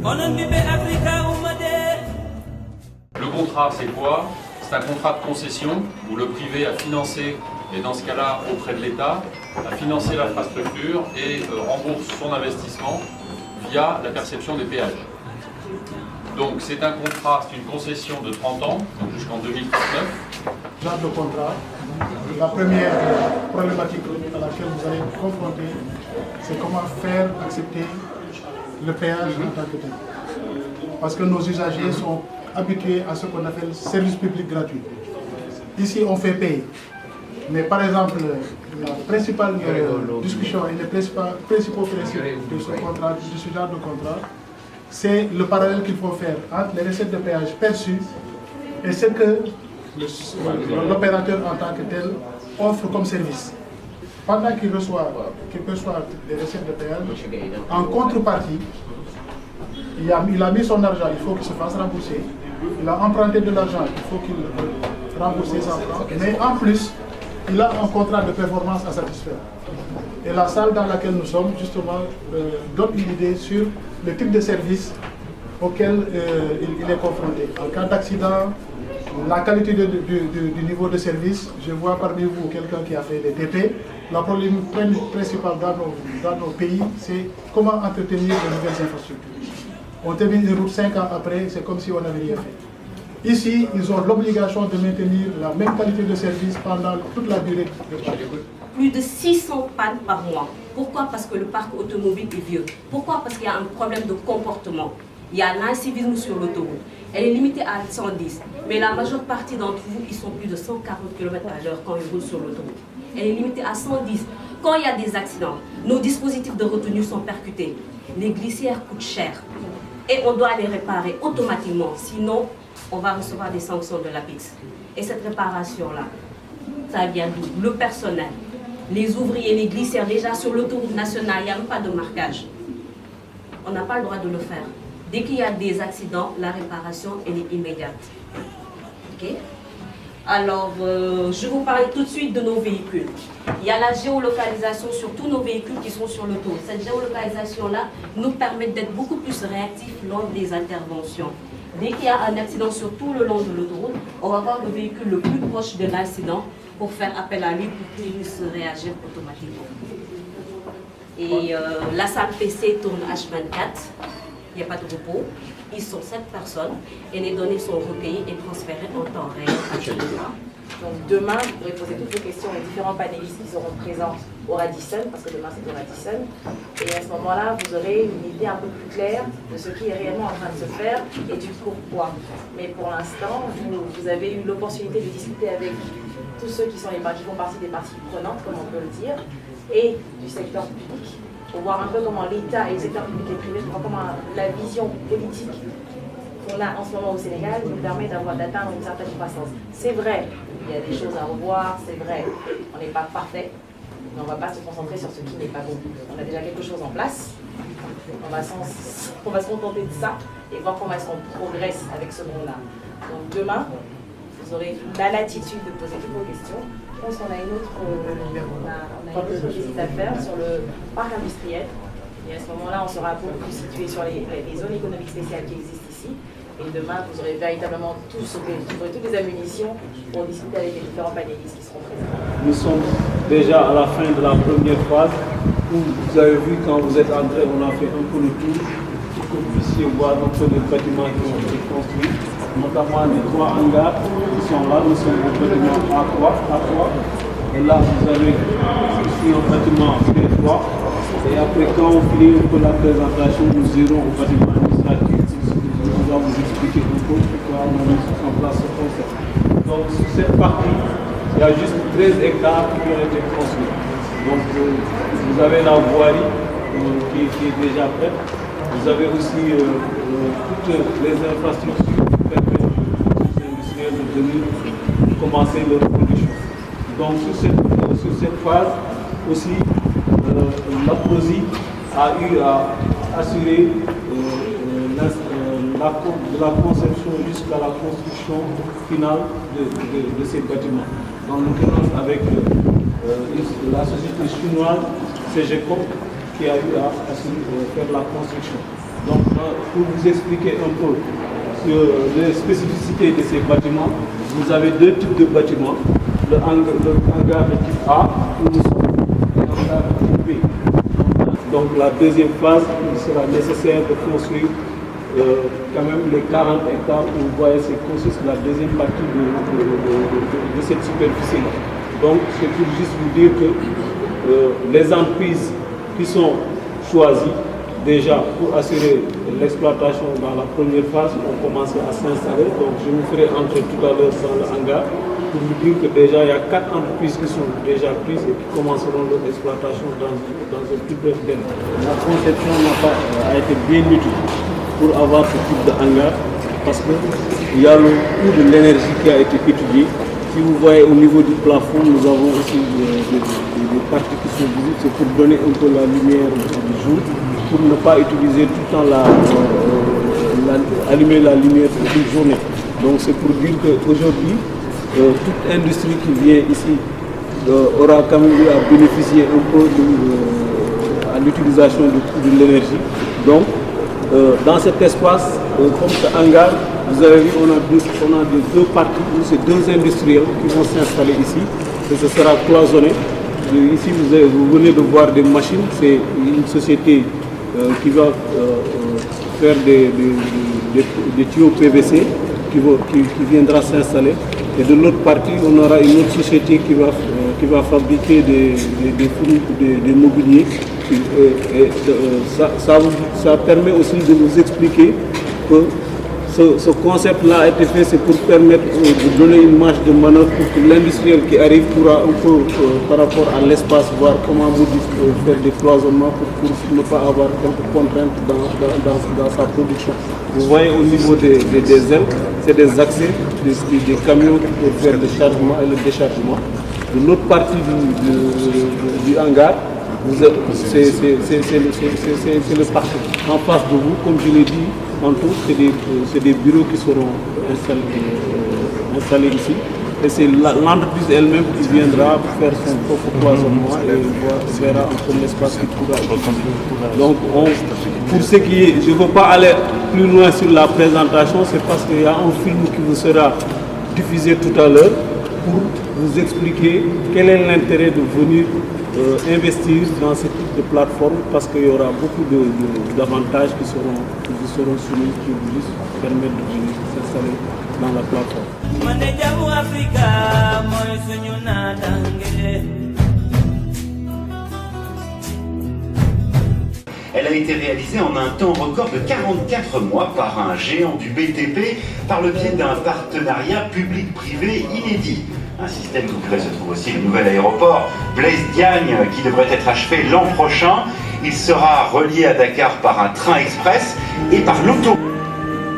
Le contrat, c'est quoi? C'est un contrat de concession où le privé a financé, et dans ce cas-là auprès de l'État, a financé l'infrastructure et rembourse son investissement via la perception des péages. Donc c'est un contrat, c'est une concession de 30 ans, donc jusqu'en 2039. Genre de contrat, la première problématique à laquelle vous allez vous confronter, c'est comment faire accepter le péage en tant que tel. Parce que nos usagers sont habitués à ce qu'on appelle service public gratuit. Ici, on fait payer. Mais par exemple, la principale discussion et les principaux principes de ce genre de contrat, c'est le parallèle qu'il faut faire entre les recettes de péage perçues et ce que l'opérateur en tant que tel offre comme service. Pendant qu'il perçoit les recettes de péage, en contrepartie, il a mis son argent, il faut qu'il se fasse rembourser. Il a emprunté de l'argent, il faut qu'il rembourse ses emprunts. Mais en plus, il a un contrat de performance à satisfaire. Et la salle dans laquelle nous sommes, justement, donne une idée sur le type de service auquel il est confronté. En cas d'accident, la qualité du niveau de service, je vois parmi vous quelqu'un qui a fait des TP. Le problème principal dans nos pays, c'est comment entretenir de nouvelles infrastructures. On termine une route 5 ans après, c'est comme si on n'avait rien fait. Ici, ils ont l'obligation de maintenir la même qualité de service pendant toute la durée de parc. Plus de 600 pannes par mois. Pourquoi? Parce que le parc automobile est vieux. Pourquoi? Parce qu'il y a un problème de comportement. Il y a l'incivisme sur l'autoroute. Elle est limitée à 110. Mais la majeure partie d'entre vous, ils sont plus de 140 km/h quand ils roulent sur l'autoroute. Elle est limitée à 110. Quand il y a des accidents, nos dispositifs de retenue sont percutés. Les glissières coûtent cher. Et on doit les réparer automatiquement. Sinon, on va recevoir des sanctions de l'APIX. Et cette réparation-là, ça vient d'où? Le personnel. Les ouvriers, les glissières, déjà sur l'autoroute nationale, il n'y a même pas de marquage. On n'a pas le droit de le faire. Dès qu'il y a des accidents, la réparation, elle est immédiate. Okay? Alors, je vais vous parler tout de suite de nos véhicules. Il y a la géolocalisation sur tous nos véhicules qui sont sur l'autoroute. Cette géolocalisation-là nous permet d'être beaucoup plus réactifs lors des interventions. Dès qu'il y a un accident sur tout le long de l'autoroute, on va voir le véhicule le plus proche de l'incident pour faire appel à lui pour qu'il puisse réagir automatiquement. Et la salle PC tourne H24, il n'y a pas de repos. Ils sont 7 personnes et les données sont recueillies et transférées en temps réel à Genève. Donc demain, vous pourrez poser toutes vos questions aux différents panélistes qui seront présents au Radisson, parce que demain c'est au Radisson. Et à ce moment-là, vous aurez une idée un peu plus claire de ce qui est réellement en train de se faire et du pourquoi. Mais pour l'instant, vous avez eu l'opportunité de discuter avec tous ceux qui font partie des parties prenantes, comme on peut le dire, et du secteur public, pour voir un peu comment l'État et le secteur public et privé, pour voir comment la vision politique qu'on a en ce moment au Sénégal nous permet d'atteindre une certaine croissance. C'est vrai, il y a des choses à revoir, c'est vrai, on n'est pas parfait, mais on ne va pas se concentrer sur ce qui n'est pas bon. On a déjà quelque chose en place, on va se contenter de ça et voir comment est-ce qu'on progresse avec ce qu'on a. Donc demain, vous aurez la latitude de poser toutes vos questions. Je pense qu'on a une autre visite à faire sur le parc industriel. Et à ce moment-là, on sera beaucoup plus situé sur les zones économiques spéciales qui existent ici. Et demain, vous aurez véritablement toutes les ammunitions pour discuter avec les différents panélistes qui seront présents. Nous sommes déjà à la fin de la première phase où vous avez vu quand vous êtes entrés, on a fait un peu le tour pour que vous puissiez voir un peu les bâtiments qui ont été construits, notamment les 3 hangars qui sont là. Nous sommes au bâtiment A3. Et là, vous avez ici un bâtiment B3. Et après, quand on finit un peu la présentation, nous irons au bâtiment administratif. On va vous expliquer un peu pourquoi on a mis en place ce concept. Donc, sur cette partie, il y a juste 13 hectares qui ont été construits. Donc, vous avez la voirie qui est déjà prête. Vous avez aussi toutes les infrastructures qui permettent aux industriels de venir commencer leur production. Donc, sur cette phase aussi, l'APROSI a eu à assurer de la conception jusqu'à la construction finale de ces bâtiments. En l'occurrence avec la société chinoise CGCOM qui a eu à faire la construction. Donc, pour vous expliquer un peu les spécificités de ces bâtiments, vous avez deux types de bâtiments. Le hangar de type A, où nous sommes, et le hangar de type B. Donc, la deuxième phase, il sera nécessaire de construire quand même les 40 hectares où vous voyez, c'est consiste la deuxième partie de cette superficie-là. Donc, c'est pour juste vous dire que les entreprises qui sont choisies déjà pour assurer l'exploitation dans la première phase ont commencé à s'installer. Donc, je vous ferai entrer tout à l'heure dans le hangar pour vous dire que déjà il y a 4 entreprises qui sont déjà prises et qui commenceront leur exploitation dans un plus bref délai. La conception a été bien utile pour avoir ce type de hangar parce qu'il y a le coût de l'énergie qui a été étudié. Si vous voyez au niveau du plafond, nous avons aussi des parties qui sont visibles, c'est pour donner un peu la lumière du jour, pour ne pas utiliser tout le temps allumer la lumière toute une journée. Donc c'est pour dire qu'aujourd'hui, toute industrie qui vient ici aura quand même eu à bénéficier un peu à l'utilisation de l'énergie. Donc dans cet espace, comme ce hangar, vous avez vu, on a deux parties, c'est deux industriels qui vont s'installer ici, et ce sera cloisonné. Ici, vous venez de voir des machines, c'est une société qui va faire des tuyaux PVC qui viendra s'installer. Et de l'autre partie, on aura une autre société qui va fabriquer des mobiliers. Et ça permet aussi de vous expliquer que ce concept-là a été fait, c'est pour permettre de donner une marge de manœuvre pour que l'industriel qui arrive pourra un peu par rapport à l'espace voir comment faire des cloisonnements pour ne pas avoir quelques contraintes dans sa production. Vous voyez au niveau des ailes, c'est des accès des camions pour faire le chargement et le déchargement. De l'autre partie du hangar, c'est le parking. En face de vous, comme je l'ai dit, en tout, c'est des bureaux qui seront installés ici. Et c'est l'entreprise elle-même qui viendra faire son propre cloisonnement et verra un peu l'espace qui pourra utiliser. Donc, pour ce qui est, je ne veux pas aller plus loin sur la présentation, c'est parce qu'il y a un film qui vous sera diffusé tout à l'heure pour vous expliquer quel est l'intérêt de venir investir dans ce type de plateforme, parce qu'il y aura beaucoup d'avantages qui seront soumis, qui vous permettent de venir s'installer dans la plateforme. Elle a été réalisée en un temps record de 44 mois par un géant du BTP par le biais d'un partenariat public-privé inédit. Un système où se trouve aussi le nouvel aéroport Blaise Diagne qui devrait être achevé l'an prochain. Il sera relié à Dakar par un train express et par l'auto.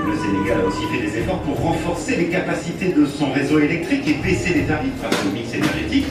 Le Sénégal a aussi fait des efforts pour renforcer les capacités de son réseau électrique et baisser les tarifs grâce au mix énergétique.